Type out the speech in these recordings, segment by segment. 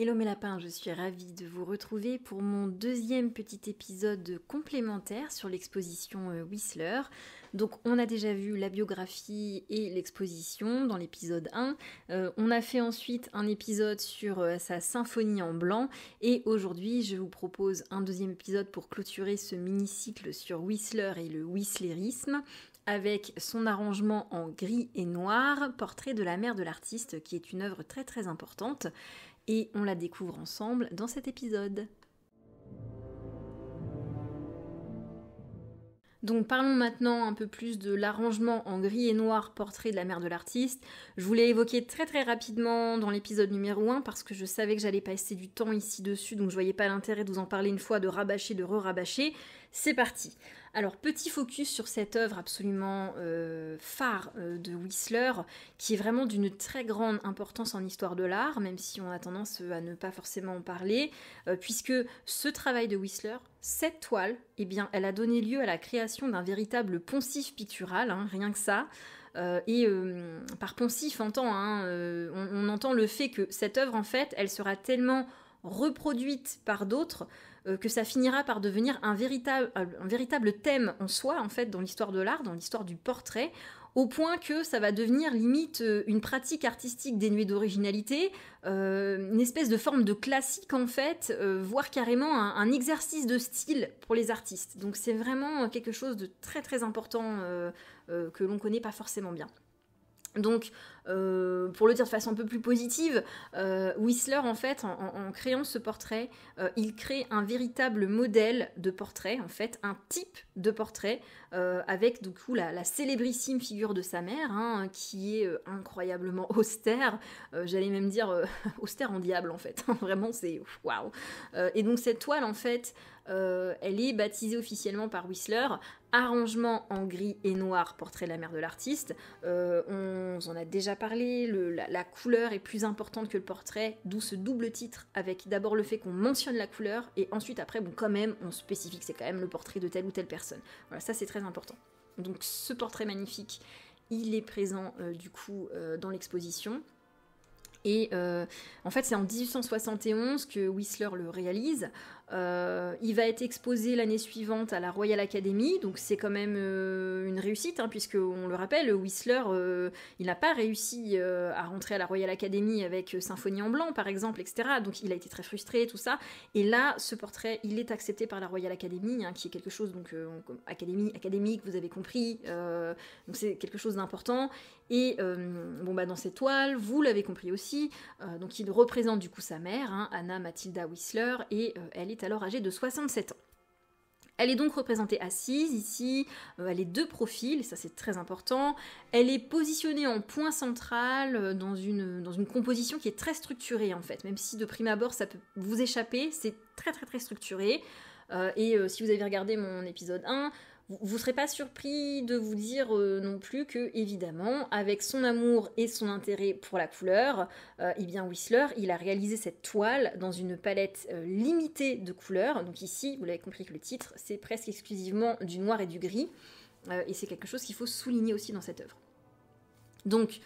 Hello mes lapins, je suis ravie de vous retrouver pour mon deuxième petit épisode complémentaire sur l'exposition Whistler. Donc on a déjà vu la biographie et l'exposition dans l'épisode 1. On a fait ensuite un épisode sur sa symphonie en blanc et aujourd'hui je vous propose un deuxième épisode pour clôturer ce mini-cycle sur Whistler et le whistlerisme avec son arrangement en gris et noir, Portrait de la mère de l'artiste, qui est une œuvre très très importante. Et on la découvre ensemble dans cet épisode. Donc parlons maintenant un peu plus de l'arrangement en gris et noir Portrait de la mère de l'artiste. Je vous l'ai évoqué très très rapidement dans l'épisode numéro 1 parce que je savais que j'allais passer du temps ici dessus, donc je voyais pas l'intérêt de vous en parler une fois, de rabâcher, de re-rabâcher. C'est parti. Alors petit focus sur cette œuvre absolument phare de Whistler, qui est vraiment d'une très grande importance en histoire de l'art, même si on a tendance à ne pas forcément en parler, puisque ce travail de Whistler, cette toile, eh bien, elle a donné lieu à la création d'un véritable poncif pictural, rien que ça. Par poncif, on entend le fait que cette œuvre, en fait, elle sera tellement reproduite par d'autres que ça finira par devenir un véritable thème en soi, en fait, dans l'histoire de l'art, dans l'histoire du portrait, au point que ça va devenir limite une pratique artistique dénuée d'originalité, une espèce de forme de classique, en fait, voire carrément un exercice de style pour les artistes. Donc c'est vraiment quelque chose de très très important que l'on connaît pas forcément bien. Donc, pour le dire de façon un peu plus positive, Whistler, en fait, en créant ce portrait, il crée un véritable modèle de portrait, en fait, un type de portrait, avec du coup la célébrissime figure de sa mère, qui est incroyablement austère, j'allais même dire austère en diable, en fait, vraiment, c'est waouh. Et donc cette toile, en fait, elle est baptisée officiellement par Whistler arrangement en gris et noir, Portrait de la mère de l'artiste. On en a déjà parlé, la couleur est plus importante que le portrait, d'où ce double titre, avec d'abord le fait qu'on mentionne la couleur, et ensuite après, bon, quand même, on spécifie que c'est quand même le portrait de telle ou telle personne. Voilà, ça c'est très important. Donc ce portrait magnifique, il est présent du coup dans l'exposition. Et en fait, c'est en 1871 que Whistler le réalise. Il va être exposé l'année suivante à la Royal Academy, donc c'est quand même une réussite, puisque on le rappelle, Whistler, il n'a pas réussi à rentrer à la Royal Academy avec Symphonie en blanc, par exemple, etc. Donc il a été très frustré, tout ça. Et là, ce portrait, il est accepté par la Royal Academy, qui est quelque chose, donc académique, vous avez compris. Donc c'est quelque chose d'important. Et dans cette toile, vous l'avez compris aussi, donc il représente du coup sa mère, Anna Matilda Whistler, et elle est alors âgée de 67 ans. Elle est donc représentée assise ici, elle est de profil, et ça c'est très important. Elle est positionnée en point central dans une composition qui est très structurée en fait, même si de prime abord ça peut vous échapper, c'est très très très structuré. Si vous avez regardé mon épisode 1, vous ne serez pas surpris de vous dire non plus que, évidemment, avec son amour et son intérêt pour la couleur, Whistler, il a réalisé cette toile dans une palette limitée de couleurs. Donc ici, vous l'avez compris que le titre, c'est presque exclusivement du noir et du gris. Et c'est quelque chose qu'il faut souligner aussi dans cette œuvre. Donc,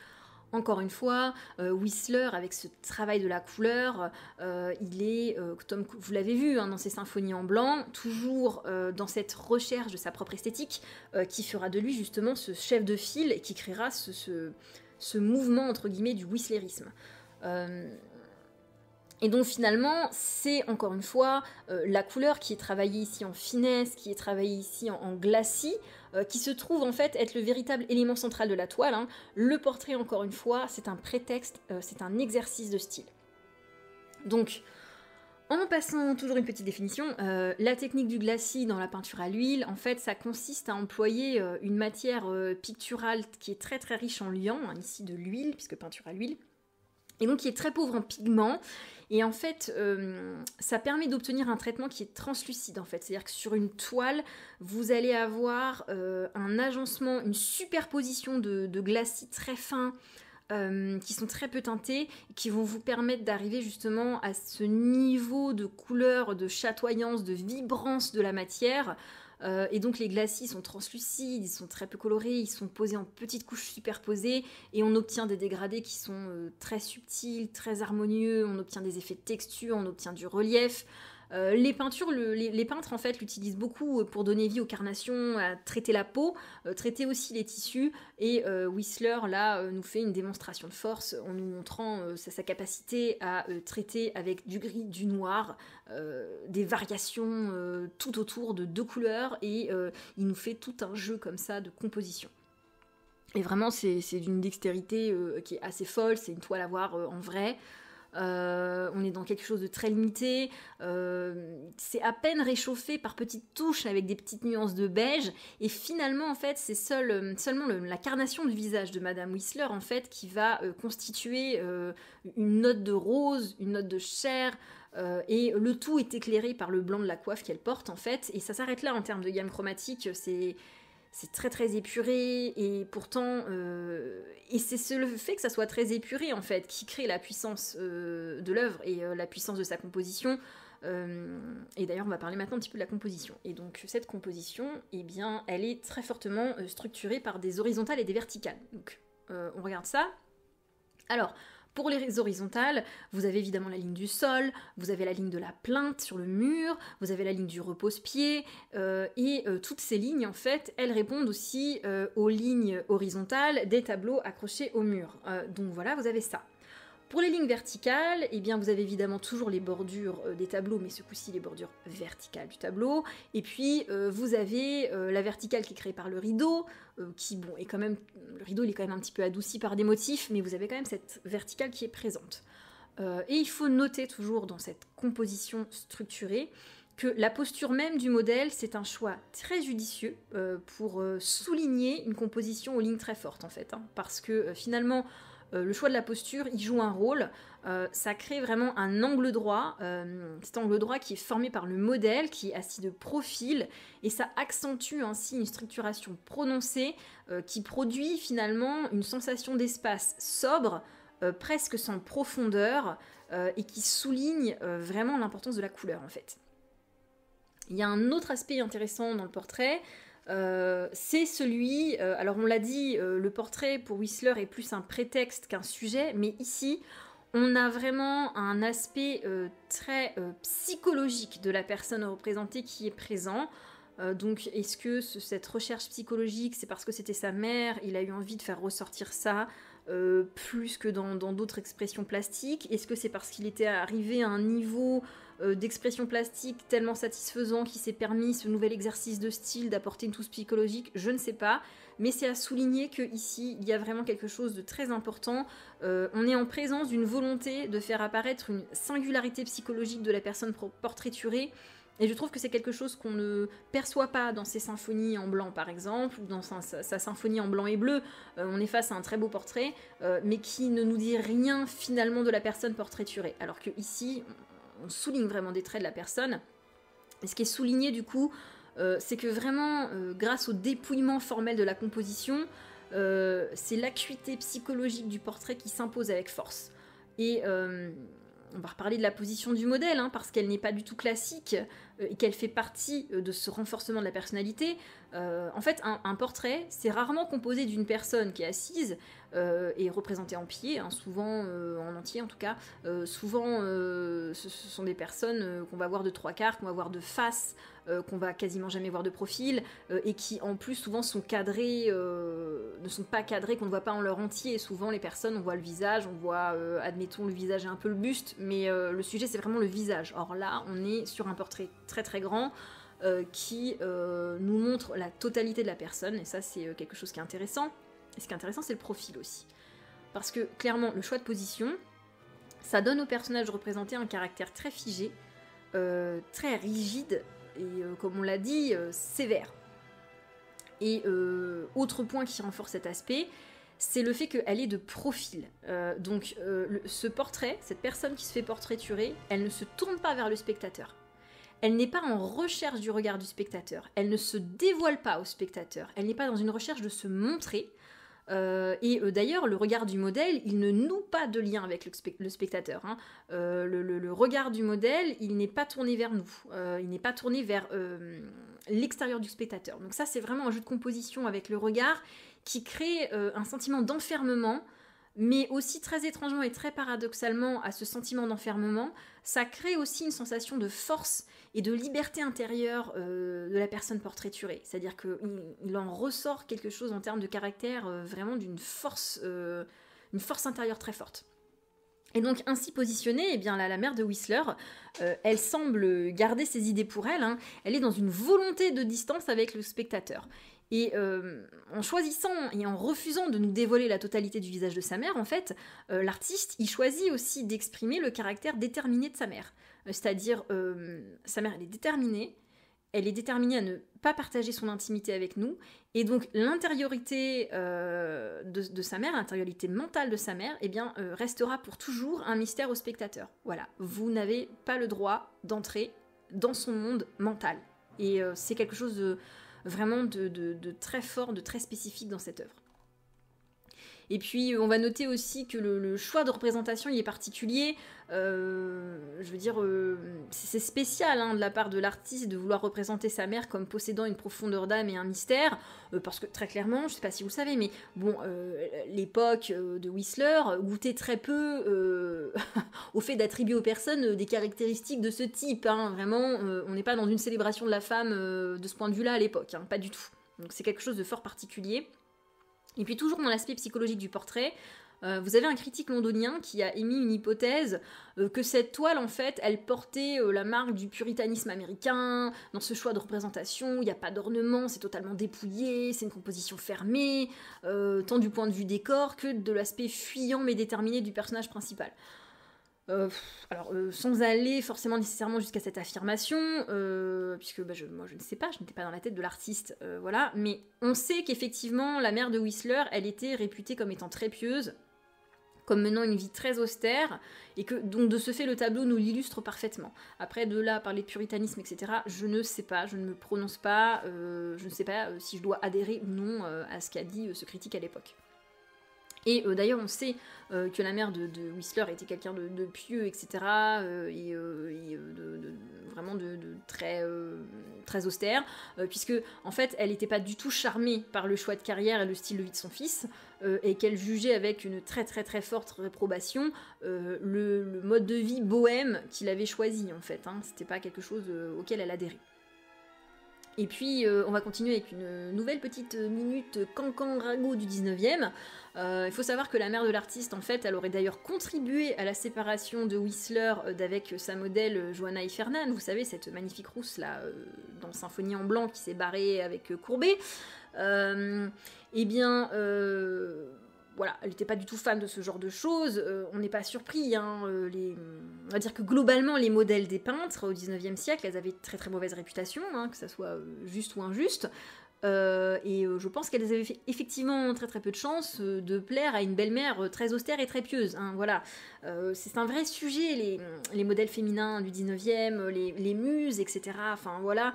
encore une fois, Whistler, avec ce travail de la couleur, il est, comme vous l'avez vu dans ses symphonies en blanc, toujours dans cette recherche de sa propre esthétique, qui fera de lui justement ce chef de file et qui créera ce mouvement, entre guillemets, du whistlerisme. Et donc finalement, c'est encore une fois la couleur qui est travaillée ici en finesse, qui est travaillée ici en glacis, qui se trouve en fait être le véritable élément central de la toile. Le portrait, encore une fois, c'est un prétexte, c'est un exercice de style. Donc, en passant toujours une petite définition, la technique du glacis dans la peinture à l'huile, en fait, ça consiste à employer une matière picturale qui est très très riche en liant, ici de l'huile, puisque peinture à l'huile, et donc qui est très pauvre en pigments. Et en fait, ça permet d'obtenir un traitement qui est translucide, en fait. C'est-à-dire que sur une toile, vous allez avoir un agencement, une superposition de glacis très fins, qui sont très peu teintés, qui vont vous permettre d'arriver justement à ce niveau de couleur, de chatoyance, de vibrance de la matière, Et donc les glacis sont translucides, ils sont très peu colorés, ils sont posés en petites couches superposées, et on obtient des dégradés qui sont très subtils, très harmonieux, on obtient des effets de texture, on obtient du relief. Les peintures, les peintres en fait l'utilisent beaucoup pour donner vie aux carnations, à traiter la peau, traiter aussi les tissus, et Whistler là nous fait une démonstration de force en nous montrant sa capacité à traiter avec du gris, du noir, des variations tout autour de 2 couleurs, et il nous fait tout un jeu comme ça de composition. Et vraiment c'est d'une dextérité qui est assez folle, c'est une toile à voir en vrai. On est dans quelque chose de très limité, c'est à peine réchauffé par petites touches avec des petites nuances de beige, et finalement en fait c'est seulement la carnation du visage de Madame Whistler en fait qui va constituer une note de rose, une note de chair, et le tout est éclairé par le blanc de la coiffe qu'elle porte en fait, et ça s'arrête là en termes de gamme chromatique, c'est très très épuré, et pourtant et c'est le fait que ça soit très épuré en fait qui crée la puissance de l'œuvre et la puissance de sa composition. Et d'ailleurs on va parler maintenant un petit peu de la composition. Et donc cette composition, eh bien elle est très fortement structurée par des horizontales et des verticales. Donc on regarde ça. Alors pour les horizontales, vous avez évidemment la ligne du sol, vous avez la ligne de la plinthe sur le mur, vous avez la ligne du repose-pied, et toutes ces lignes, en fait, elles répondent aussi aux lignes horizontales des tableaux accrochés au mur. Donc voilà, vous avez ça. Pour les lignes verticales, eh bien, vous avez évidemment toujours les bordures des tableaux, mais ce coup-ci les bordures verticales du tableau. Et puis vous avez la verticale qui est créée par le rideau, qui bon est quand même, le rideau il est quand même un petit peu adouci par des motifs, mais vous avez quand même cette verticale qui est présente. Et il faut noter toujours dans cette composition structurée que la posture même du modèle, c'est un choix très judicieux pour souligner une composition aux lignes très fortes en fait, hein, parce que finalement le choix de la posture, il joue un rôle, ça crée vraiment un angle droit, cet angle droit qui est formé par le modèle, qui est assis de profil, et ça accentue ainsi une structuration prononcée qui produit finalement une sensation d'espace sobre, presque sans profondeur, et qui souligne vraiment l'importance de la couleur en fait. Il y a un autre aspect intéressant dans le portrait, c'est celui, alors on l'a dit, le portrait pour Whistler est plus un prétexte qu'un sujet, mais ici on a vraiment un aspect très psychologique de la personne représentée qui est présent. Donc est-ce que cette recherche psychologique, c'est parce que c'était sa mère, il a eu envie de faire ressortir ça plus que dans d'autres expressions plastiques? Est-ce que c'est parce qu'il était arrivé à un niveau d'expression plastique tellement satisfaisant qu'il s'est permis ce nouvel exercice de style d'apporter une touche psychologique? Je ne sais pas, mais c'est à souligner qu'ici il y a vraiment quelque chose de très important. On est en présence d'une volonté de faire apparaître une singularité psychologique de la personne portraiturée. Et je trouve que c'est quelque chose qu'on ne perçoit pas dans ses symphonies en blanc, par exemple, ou dans sa symphonie en blanc et bleu. On est face à un très beau portrait, mais qui ne nous dit rien finalement de la personne portraiturée. Alors que ici, on souligne vraiment des traits de la personne. Et ce qui est souligné du coup, c'est que vraiment, grâce au dépouillement formel de la composition, c'est l'acuité psychologique du portrait qui s'impose avec force. Et on va reparler de la position du modèle, hein, parce qu'elle n'est pas du tout classique et qu'elle fait partie de ce renforcement de la personnalité. En fait, un portrait, c'est rarement composé d'une personne qui est assise et représentée en pied, hein, souvent en entier en tout cas. Souvent, ce sont des personnes qu'on va voir de 3/4, qu'on va voir de face, qu'on va quasiment jamais voir de profil, et qui en plus souvent sont cadrées, ne sont pas cadrées, qu'on ne voit pas en leur entier. Et souvent les personnes, on voit le visage, on voit, admettons, le visage et un peu le buste, mais le sujet c'est vraiment le visage. Or là, on est sur un portrait très très grand, qui nous montre la totalité de la personne, et ça c'est quelque chose qui est intéressant. Et ce qui est intéressant, c'est le profil aussi. Parce que clairement, le choix de position, ça donne au personnage représenté un caractère très figé, très rigide, et comme on l'a dit, sévère. Et autre point qui renforce cet aspect, c'est le fait qu'elle est de profil. Donc ce portrait, cette personne qui se fait portraiturer, elle ne se tourne pas vers le spectateur. Elle n'est pas en recherche du regard du spectateur. Elle ne se dévoile pas au spectateur. Elle n'est pas dans une recherche de se montrer. Et d'ailleurs, le regard du modèle, il ne noue pas de lien avec le spectateur. Hein. Le regard du modèle, il n'est pas tourné vers nous. Il n'est pas tourné vers l'extérieur du spectateur. Donc ça, c'est vraiment un jeu de composition avec le regard qui crée un sentiment d'enfermement, mais aussi très étrangement et très paradoxalement à ce sentiment d'enfermement, ça crée aussi une sensation de force et de liberté intérieure de la personne portraiturée. C'est-à-dire qu'il en ressort quelque chose en termes de caractère, vraiment d'une force, une force intérieure très forte. Et donc ainsi positionnée, eh bien, la mère de Whistler, elle semble garder ses idées pour elle, hein. Elle est dans une volonté de distance avec le spectateur. Et en choisissant et en refusant de nous dévoiler la totalité du visage de sa mère, en fait, l'artiste, il choisit aussi d'exprimer le caractère déterminé de sa mère. C'est-à-dire, sa mère, elle est déterminée à ne pas partager son intimité avec nous, et donc l'intériorité de sa mère, l'intériorité mentale de sa mère, eh bien, restera pour toujours un mystère au spectateur. Voilà, vous n'avez pas le droit d'entrer dans son monde mental. Et c'est quelque chose de vraiment de très fort, de très spécifique dans cette œuvre. Et puis on va noter aussi que le choix de représentation il est particulier. Je veux dire, c'est spécial hein, de la part de l'artiste de vouloir représenter sa mère comme possédant une profondeur d'âme et un mystère, parce que très clairement, je sais pas si vous le savez, mais bon, l'époque de Whistler goûtait très peu au fait d'attribuer aux personnes des caractéristiques de ce type. Hein. Vraiment, on n'est pas dans une célébration de la femme de ce point de vue-là à l'époque, hein, pas du tout. Donc c'est quelque chose de fort particulier. Et puis toujours dans l'aspect psychologique du portrait, vous avez un critique londonien qui a émis une hypothèse que cette toile, en fait, elle portait la marque du puritanisme américain, dans ce choix de représentation, il n'y a pas d'ornement, c'est totalement dépouillé, c'est une composition fermée, tant du point de vue décor que de l'aspect fuyant mais déterminé du personnage principal. Alors, sans aller forcément nécessairement jusqu'à cette affirmation, puisque moi je ne sais pas, je n'étais pas dans la tête de l'artiste, voilà, mais on sait qu'effectivement la mère de Whistler, elle était réputée comme étant très pieuse, comme menant une vie très austère, et que donc de ce fait le tableau nous l'illustre parfaitement. Après de là parler de puritanisme, etc., je ne sais pas, je ne me prononce pas, je ne sais pas si je dois adhérer ou non à ce qu'a dit ce critique à l'époque. Et d'ailleurs, on sait que la mère de Whistler était quelqu'un de pieux, etc. Vraiment de très, très austère, puisque en fait, elle n'était pas du tout charmée par le choix de carrière et le style de vie de son fils, et qu'elle jugeait avec une très très très forte réprobation le mode de vie bohème qu'il avait choisi, en fait. Hein. C'était pas quelque chose auquel elle adhérait. Et puis, on va continuer avec une nouvelle petite minute cancan ragot du 19e. Il faut savoir que la mère de l'artiste, en fait, elle aurait d'ailleurs contribué à la séparation de Whistler d'avec sa modèle Johanna Heffernan. Vous savez, cette magnifique rousse, là, dans Symphonie en blanc, qui s'est barrée avec Courbet. Eh bien... Voilà, elle n'était pas du tout fan de ce genre de choses, on n'est pas surpris, hein, on va dire que globalement les modèles des peintres au 19e siècle, elles avaient très très mauvaise réputation, hein, que ça soit juste ou injuste, et je pense qu'elles avaient fait effectivement très très peu de chance de plaire à une belle-mère très austère et très pieuse, hein, voilà. C'est un vrai sujet, les modèles féminins du 19e, les muses, etc., enfin voilà.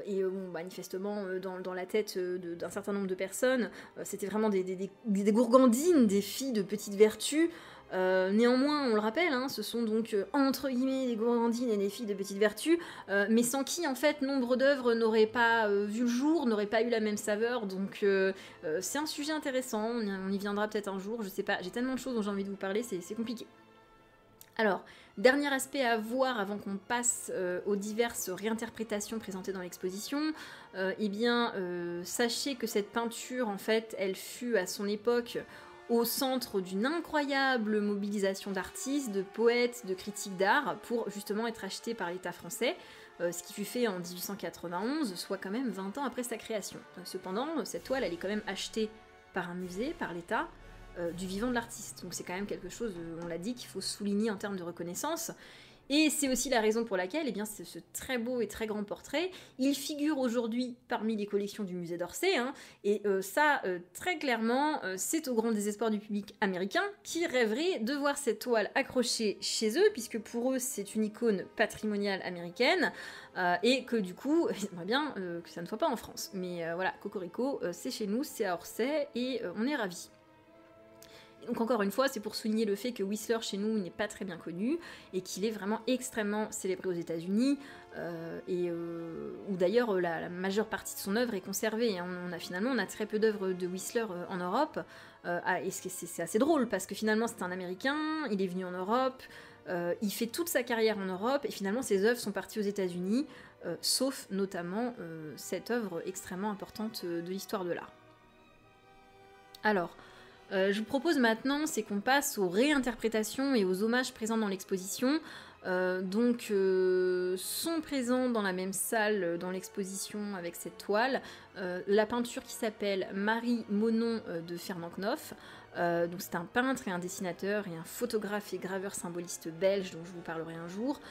Et bon, manifestement, dans la tête d'un certain nombre de personnes, c'était vraiment des gourgandines, des filles de petite vertu. Néanmoins, on le rappelle, hein, ce sont donc entre guillemets des gourgandines et des filles de petite vertu, mais sans qui, en fait, nombre d'œuvres n'auraient pas vu le jour, n'auraient pas eu la même saveur. Donc, c'est un sujet intéressant. On y viendra peut-être un jour, je sais pas. J'ai tellement de choses dont j'ai envie de vous parler, c'est compliqué. Alors, dernier aspect à voir avant qu'on passe aux diverses réinterprétations présentées dans l'exposition, eh bien, sachez que cette peinture, en fait, elle fut à son époque au centre d'une incroyable mobilisation d'artistes, de poètes, de critiques d'art, pour justement être achetée par l'État français, ce qui fut fait en 1891, soit quand même 20 ans après sa création. Cependant, cette toile, elle est quand même achetée par un musée, par l'État, du vivant de l'artiste. Donc c'est quand même quelque chose, on l'a dit, qu'il faut souligner en termes de reconnaissance. Et c'est aussi la raison pour laquelle, eh bien, c'est ce très beau et très grand portrait, il figure aujourd'hui parmi les collections du musée d'Orsay, hein, et ça, très clairement, c'est au grand désespoir du public américain, qui rêverait de voir cette toile accrochée chez eux, puisque pour eux, c'est une icône patrimoniale américaine, et que du coup, ils aimeraient bien que ça ne soit pas en France. Mais voilà, cocorico, c'est chez nous, c'est à Orsay, et on est ravis. Donc encore une fois, c'est pour souligner le fait que Whistler chez nous n'est pas très bien connu et qu'il est vraiment extrêmement célébré aux États-Unis où d'ailleurs la majeure partie de son œuvre est conservée. On a très peu d'œuvres de Whistler en Europe et c'est assez drôle parce que finalement c'est un Américain, il est venu en Europe, il fait toute sa carrière en Europe et finalement ses œuvres sont parties aux États-Unis, sauf notamment cette œuvre extrêmement importante de l'histoire de l'art. Alors, je vous propose maintenant, c'est qu'on passe aux réinterprétations et aux hommages présents dans l'exposition. Sont présents dans la même salle dans l'exposition avec cette toile la peinture qui s'appelle Marie Monon de Fernand Knoff. Donc c'est un peintre et un dessinateur et un photographe et graveur symboliste belge dont je vous parlerai un jour.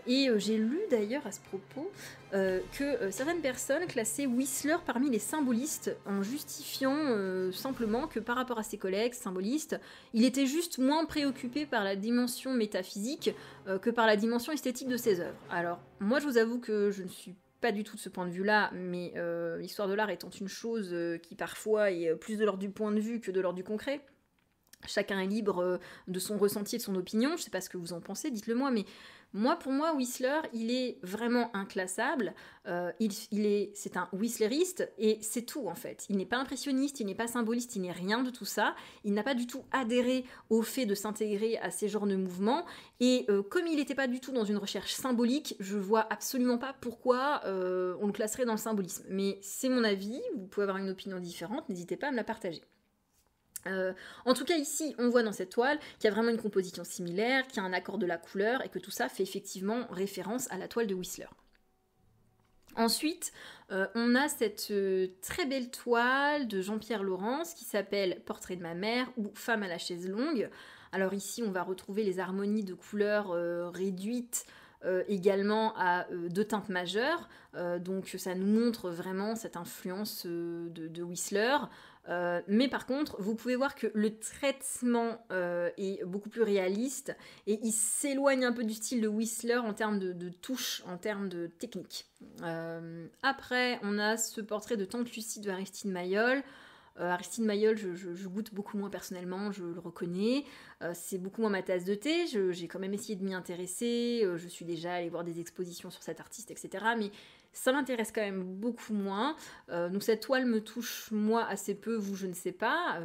J'ai lu d'ailleurs à ce propos que certaines personnes classaient Whistler parmi les symbolistes en justifiant simplement que par rapport à ses collègues symbolistes, il était juste moins préoccupé par la dimension métaphysique que par la dimension esthétique de ses œuvres. Alors moi je vous avoue que je ne suis pas du tout de ce point de vue-là, mais l'histoire de l'art étant une chose qui parfois est plus de l'ordre du point de vue que de l'ordre du concret. Chacun est libre de son ressenti et de son opinion, je sais pas ce que vous en pensez, dites-le moi, mais pour moi, Whistler, il est vraiment inclassable, c'est un whistleriste, et c'est tout en fait. Il n'est pas impressionniste, il n'est pas symboliste, il n'est rien de tout ça, il n'a pas du tout adhéré au fait de s'intégrer à ces genres de mouvements, et comme il n'était pas du tout dans une recherche symbolique, je vois absolument pas pourquoi on le classerait dans le symbolisme. Mais c'est mon avis, vous pouvez avoir une opinion différente, n'hésitez pas à me la partager. En tout cas ici on voit dans cette toile qu'il y a vraiment une composition similaire, qu'il y a un accord de la couleur et que tout ça fait effectivement référence à la toile de Whistler. Ensuite on a cette très belle toile de Jean-Pierre Laurence qui s'appelle Portrait de ma mère ou Femme à la chaise longue. Alors ici on va retrouver les harmonies de couleurs réduites également à deux teintes majeures, donc ça nous montre vraiment cette influence de Whistler. Mais par contre, vous pouvez voir que le traitement est beaucoup plus réaliste et il s'éloigne un peu du style de Whistler en termes de touche, en termes de technique. Après, on a ce portrait de Tante Lucie de Aristide Maillol. Aristide Maillol, je goûte beaucoup moins personnellement, je le reconnais. C'est beaucoup moins ma tasse de thé. J'ai quand même essayé de m'y intéresser. Je suis déjà allée voir des expositions sur cet artiste, etc. Mais ça m'intéresse quand même beaucoup moins. Donc cette toile me touche moi assez peu, vous je ne sais pas.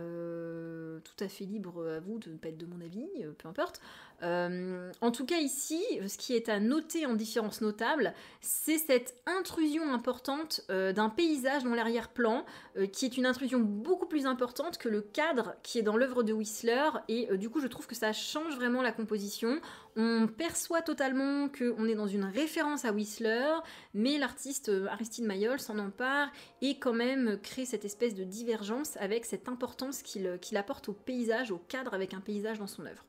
Tout à fait libre à vous de ne pas être de mon avis, peu importe. En tout cas ici, ce qui est à noter en différence notable, c'est cette intrusion importante d'un paysage dans l'arrière-plan, qui est une intrusion beaucoup plus importante que le cadre qui est dans l'œuvre de Whistler, et du coup je trouve que ça change vraiment la composition. On perçoit totalement qu'on est dans une référence à Whistler, mais l'artiste Aristide Maillol s'en empare et quand même crée cette espèce de divergence avec cette importance qu'il apporte au paysage, au cadre avec un paysage dans son œuvre.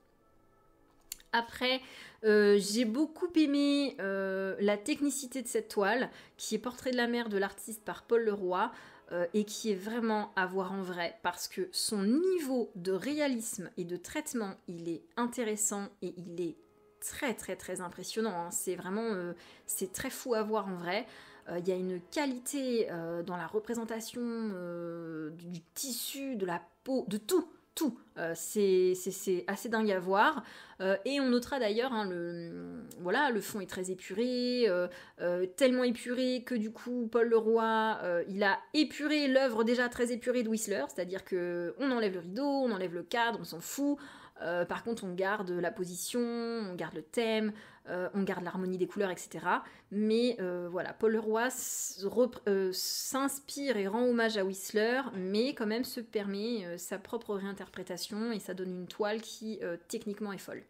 Après, j'ai beaucoup aimé la technicité de cette toile, qui est Portrait de la mer de l'artiste par Paul Leroy, et qui est vraiment à voir en vrai, parce que son niveau de réalisme et de traitement, il est intéressant et il est très très très impressionnant, hein. C'est vraiment, c'est très fou à voir en vrai. Il y a une qualité dans la représentation du tissu, de la peau, de tout. C'est assez dingue à voir. Et on notera d'ailleurs, hein, le fond est très épuré, tellement épuré que du coup Paul Leroy il a épuré l'œuvre déjà très épurée de Whistler, c'est-à-dire que on enlève le rideau, on enlève le cadre, on s'en fout. Par contre on garde la position, on garde le thème, on garde l'harmonie des couleurs, etc. Mais voilà, Paul Leroy s'inspire et rend hommage à Whistler, mais quand même se permet sa propre réinterprétation et ça donne une toile qui techniquement est folle.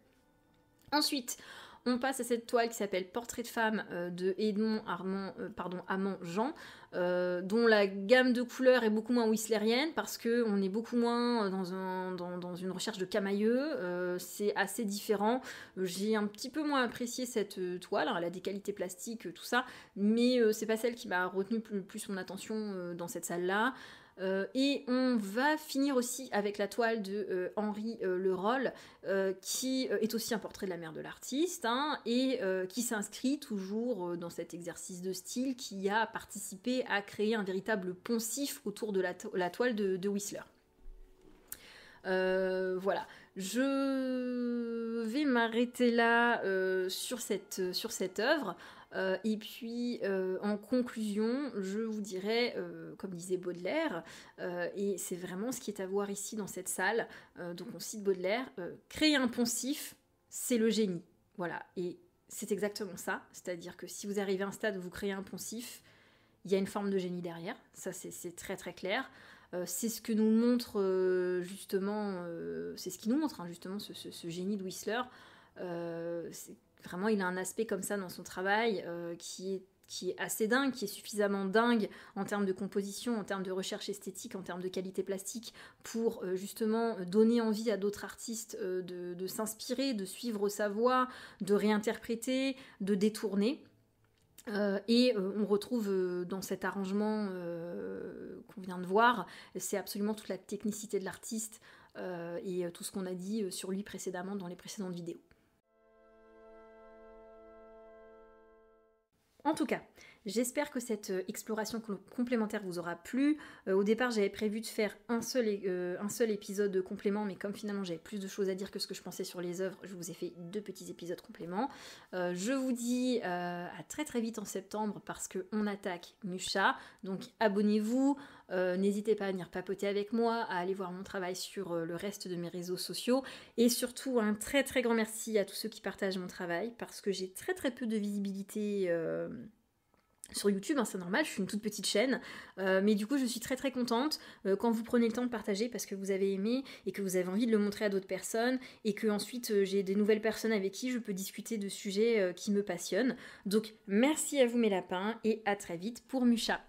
Ensuite, on passe à cette toile qui s'appelle Portrait de femme de Edmond Amand Jean, dont la gamme de couleurs est beaucoup moins whistlerienne parce qu'on est beaucoup moins dans une recherche de camailleux, c'est assez différent. J'ai un petit peu moins apprécié cette toile, elle a des qualités plastiques, tout ça, mais c'est pas celle qui m'a retenu plus mon attention dans cette salle-là. Et on va finir aussi avec la toile de Henri Leroll, qui est aussi un portrait de la mère de l'artiste, hein, et qui s'inscrit toujours dans cet exercice de style qui a participé à créer un véritable poncif autour de la toile de Whistler. Voilà, je vais m'arrêter là sur cette œuvre. Et puis en conclusion, je vous dirais, comme disait Baudelaire, et c'est vraiment ce qui est à voir ici dans cette salle, donc on cite Baudelaire, créer un poncif, c'est le génie. Voilà, et c'est exactement ça, c'est-à-dire que si vous arrivez à un stade où vous créez un poncif, il y a une forme de génie derrière, ça c'est très très clair. C'est ce que nous montre justement, c'est ce qui nous montre justement ce génie de Whistler. Vraiment, il a un aspect comme ça dans son travail qui est assez dingue, qui est suffisamment dingue en termes de composition, en termes de recherche esthétique, en termes de qualité plastique, pour justement donner envie à d'autres artistes de s'inspirer, de suivre sa voie, de réinterpréter, de détourner. Et on retrouve dans cet arrangement qu'on vient de voir, c'est absolument toute la technicité de l'artiste et tout ce qu'on a dit sur lui précédemment dans les précédentes vidéos. En tout cas, j'espère que cette exploration complémentaire vous aura plu. Au départ, j'avais prévu de faire un seul épisode de complément, mais comme finalement j'avais plus de choses à dire que ce que je pensais sur les œuvres, je vous ai fait 2 petits épisodes compléments. Je vous dis à très très vite en septembre parce qu'on attaque Musha, donc abonnez-vous. N'hésitez pas à venir papoter avec moi, à aller voir mon travail sur le reste de mes réseaux sociaux et surtout un très très grand merci à tous ceux qui partagent mon travail parce que j'ai très très peu de visibilité sur YouTube, c'est normal, je suis une toute petite chaîne, mais du coup je suis très très contente quand vous prenez le temps de partager parce que vous avez aimé et que vous avez envie de le montrer à d'autres personnes et que ensuite j'ai des nouvelles personnes avec qui je peux discuter de sujets qui me passionnent. Donc merci à vous mes lapins et à très vite pour Musha.